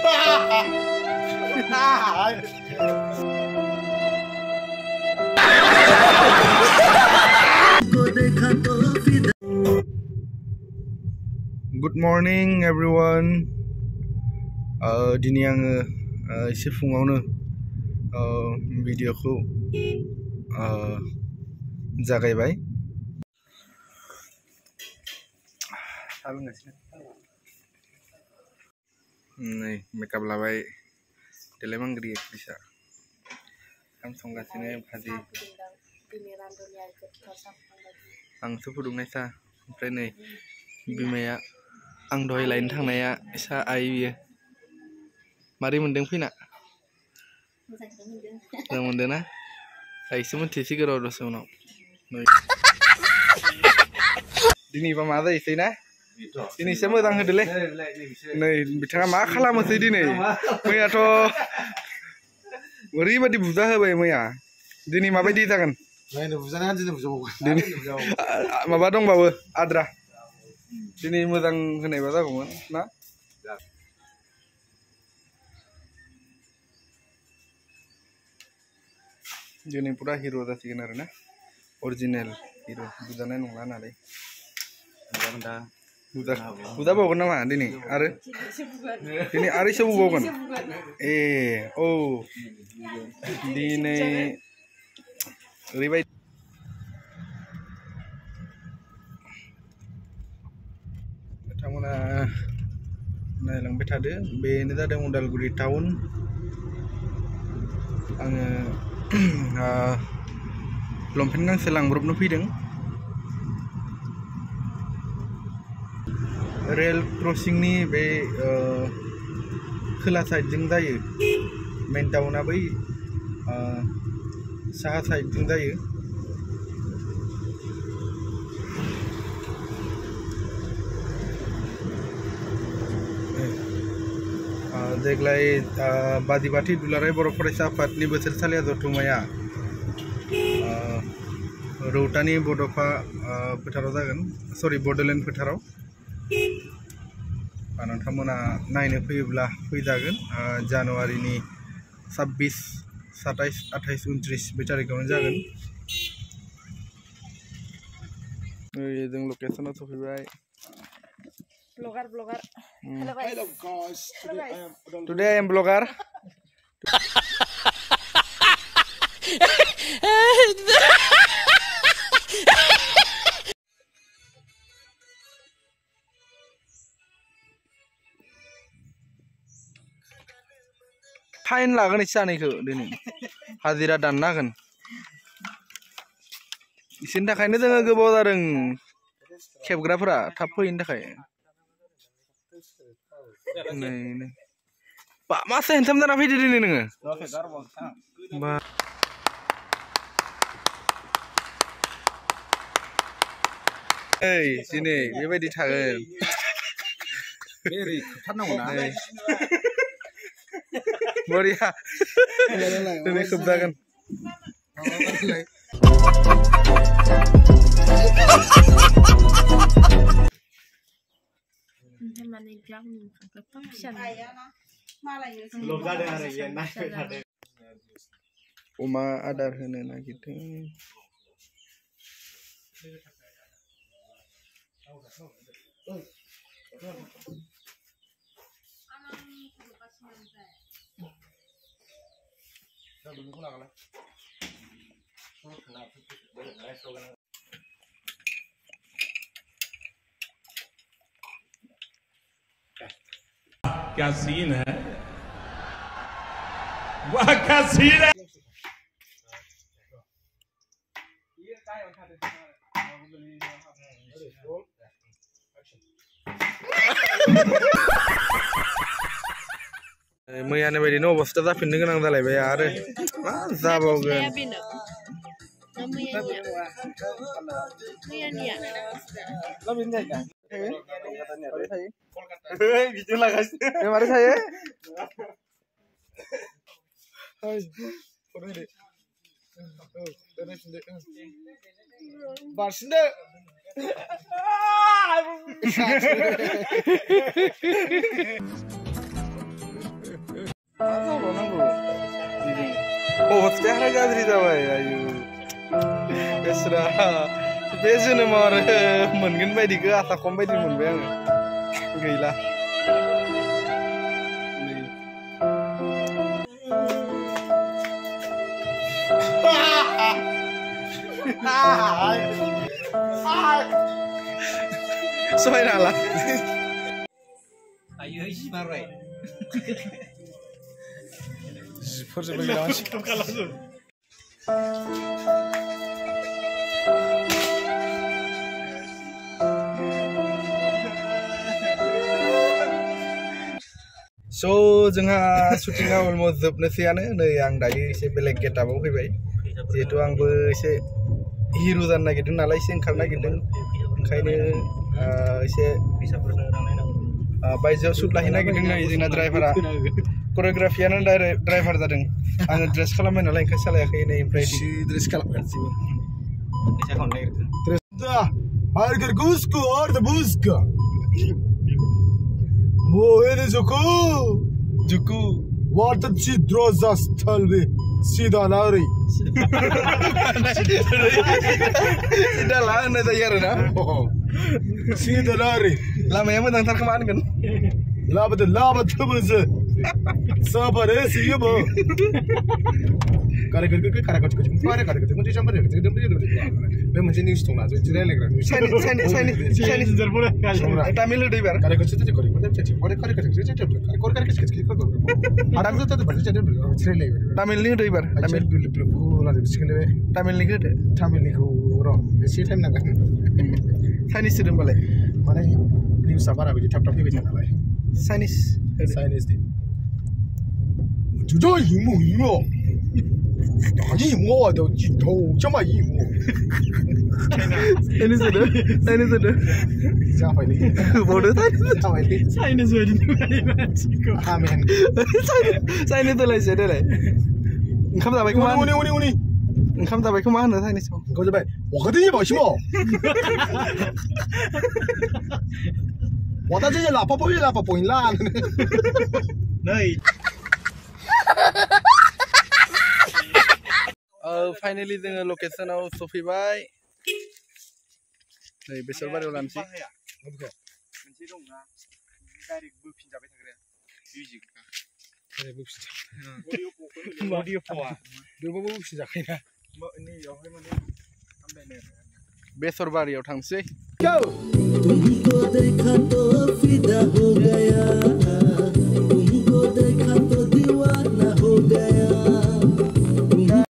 Good morning everyone. Dini आङो एसे फुङावनो भिडिअखौ जागायबाय। नै मेकआप लाबाय देलायमांग्रि एक्ट्रिसा ओंखाम संगासिनो भाजि आंसो फुदुंनाय सा ओमफ्राय नै बिमाया आं दहाय लायनो थांनाया इसा आइ बियो मारै मोनदों फैना मोजां मोनदों ना दायोसो मोनथिसिगोन र' दसे उनाव दिनैबा मा जायोसै ना दिनैसो मोजां होदोलै नै बिथाङा मा खालामोसै दिनै मैयाथ' ओरैबायदि बुजा होबाय मैया दिनै माबायदि जागोन दिनै माबा दंबावो आद्रा दिनै मोजां होनायबा जागौमोन ना दिनै पुरा हिर' जासिगोन आरो ना अरिजिनेल हिर' बुजानाय नंला नालाय बुजा बावगोन नामा दिनै आरो दिनै आरो एसे बुबावगोन ए औ दिनै ओरैबायदि बिथांमोना नायलांबाय थादो बेनो जादों उदालगुरि टाउन आङो लंपेन्ट गांसे लांब्रबनो फैदों रेल क्रसिंनि बे खोला साइडजों जायो मेन टाउना बै साहा साइडजों जायो देग्लाय बादिबाथि दुलाराय बर' फरायसा आफादनि बोसोरसालिया जथुम्माया रौतानि बड'फा फोथाराव जागोन सरि बड'लेण्ड फोथाराव नोंथांमोना नायनो फैयोब्ला फैजागोन जानुवारिनि 26, 27, 28, 29 बे तारिखावनो जागोन जों लकेसनाव सफैबाय Blogger. Hello guys. Today I am blogger. Fine लागोन इसे सानैखौ दिनै हाजिरा दानना होगोन इसोरनि थाखायनो जोङो गोबाव जादों खेबग्राफोरा थाब फैनो थाखाय नै मासे हेन्थाम जाना फैदो दिनै नोङो बा ओइ दिनै बेबायदि थागोन बरिया दिनै खोबजागोन अमा आदार होनो नागिरदों क्या सीन है वाह क्या सीन है मैयानि बायदिनो अबस्था जाफिननो गोनां जालायबाय आरो मा जाबावगोन मारै थायो बारसिनदो Oh, sekarang gathri जाबाय आयु बेसरा बे जोनोमाव आरो मोनगोन बायदिखौ आसा खम बायदि मोनबाय आङो गैला सहायनो हाला आयो सिमारबाय जिफोरजोंबो गैला मानसि So जोंहा शुटिंआ अलमोस्ट जोबनोसैयानो नै आं दायो एसे बेलेग गेटआपआव फैबाय जिहेतु आंबो एसे हिरो जानो नागिरदों नालाय एसे ओंखारनो नागिरदों ओंखायनो एसे बायजोआव शुट लाहैनो नागिरदों नै जोंना ड्राइभारा कोरियोग्राफियानो ड्राइभार जादों आङो ड्रेस खालामबाय नालाय ओंखायनो सालायाखै नै ओमफ्राय ड्रेस खालामगासिनो Mohe Juku जुकु What a Chidroza Stalvi Sida Lari Sudah lah anda tayar na Sida Lari lama yang menang terkemarin kan Laba Tubus Sabar Sibo Tamil itu ibar. Tamil ini itu ibar. Tamil ini itu. Chinese itu boleh. Mana news sabar abis tap-tap ni macam apa? Chinese. Chinese ni. Jujur imu. 이모 너 더 정말 이모 Chinese itu siapa ini bodoh siapa ini Chinese wedding Mexico amen Chinese itu lah saya lah engkau tak baik kemana uni engkau tak baik kemana Chinese engkau coba我和你保什么我的这些喇叭不一烂 Finally जोङो लकेसनाव सफैबाय नै बेसरबारियाव लानोसै मोनसे दंना direct बोफिनजाबाय थाग्राया music direct बोफिनजाबाय अडिअ फवा बेबो बोफिनजाखायोना नैयावहाय माने आमदायनो बेसरबारियाव थांसै तुमको देखा तो फिदा हो गया तुमको देखा तो दीवाना हो गया